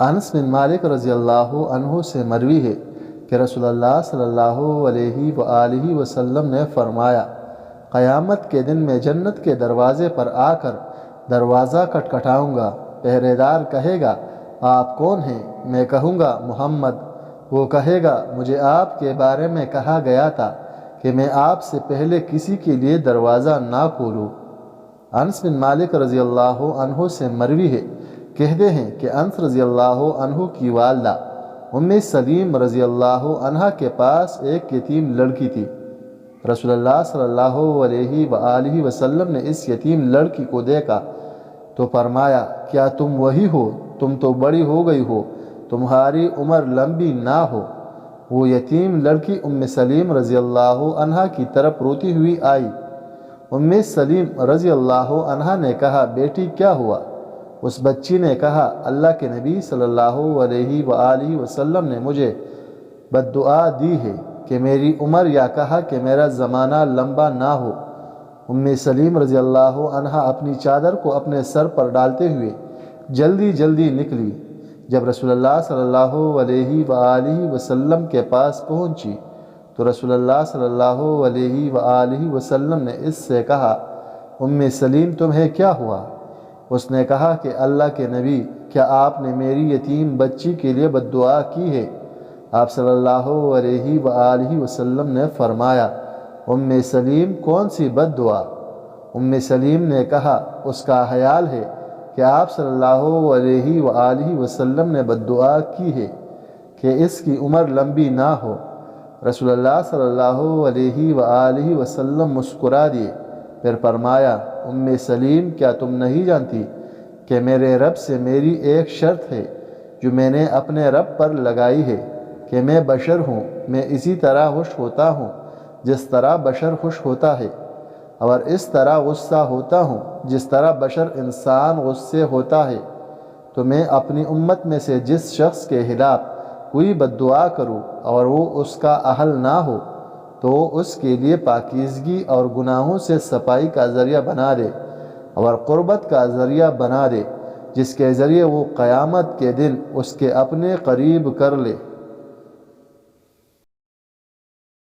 انس بن مالک رضی اللہ عنہ سے مروی ہے کہ رسول اللہ صلی اللہ علیہ وآلہ وسلم نے فرمایا، قیامت کے دن میں جنت کے دروازے پر آ کر دروازہ کھٹکھٹاؤں گا۔ پہرے دار کہے گا، آپ کون ہیں؟ میں کہوں گا، محمد۔ وہ کہے گا، مجھے آپ کے بارے میں کہا گیا تھا کہ میں آپ سے پہلے کسی کے لیے دروازہ نہ کھولوں۔ انس بن مالک رضی اللہ عنہ سے مروی ہے، کہتے ہیں کہ انس رضی اللہ عنہ کی والدہ ام سلیم رضی اللہ عنہ کے پاس ایک یتیم لڑکی تھی۔ رسول اللہ صلی اللہ علیہ وآلہ وسلم نے اس یتیم لڑکی کو دیکھا تو فرمایا، کیا تم وہی ہو؟ تم تو بڑی ہو گئی ہو، تمہاری عمر لمبی نہ ہو۔ وہ یتیم لڑکی ام سلیم رضی اللہ عنہ کی طرف روتی ہوئی آئی۔ ام سلیم رضی اللہ عنہ نے کہا، بیٹی کیا ہوا؟ اس بچی نے کہا، اللہ کے نبی صلی اللہ علیہ وآلہ وسلم نے مجھے بد دعا دی ہے کہ میری عمر یا کہا کہ میرا زمانہ لمبا نہ ہو۔ ام سلیم رضی اللہ عنہ اپنی چادر کو اپنے سر پر ڈالتے ہوئے جلدی جلدی نکلی۔ جب رسول اللہ صلی اللہ علیہ وآلہ وسلم کے پاس پہنچی تو رسول اللہ صلی اللہ علیہ وآلہ وسلم نے اس سے کہا، ام سلیم تمہیں کیا ہوا؟ اس نے کہا کہ اللہ کے نبی، کیا آپ نے میری یتیم بچی کے لیے بد دعا کی ہے؟ آپ صلی اللہ علیہ وآلہ وسلم نے فرمایا، ام سلیم کون سی بد دعا؟ ام سلیم نے کہا، اس کا خیال ہے کہ آپ صلی اللہ علیہ وآلہ وسلم نے بد دعا کی ہے کہ اس کی عمر لمبی نہ ہو۔ رسول اللہ صلی اللہ علیہ وآلہ وسلم مسکرا دیے، پھر فرمایا، ام سلیم کیا تم نہیں جانتی کہ میرے رب سے میری ایک شرط ہے جو میں نے اپنے رب پر لگائی ہے کہ میں بشر ہوں، میں اسی طرح خوش ہوتا ہوں جس طرح بشر خوش ہوتا ہے، اور اس طرح غصہ ہوتا ہوں جس طرح بشر انسان غصے ہوتا ہے۔ تو میں اپنی امت میں سے جس شخص کے خلاف کوئی بد دعا کروں اور وہ اس کا اہل نہ ہو تو اس کے لیے پاکیزگی اور گناہوں سے صفائی کا ذریعہ بنا دے اور قربت کا ذریعہ بنا دے، جس کے ذریعے وہ قیامت کے دن اس کے اپنے قریب کر لے۔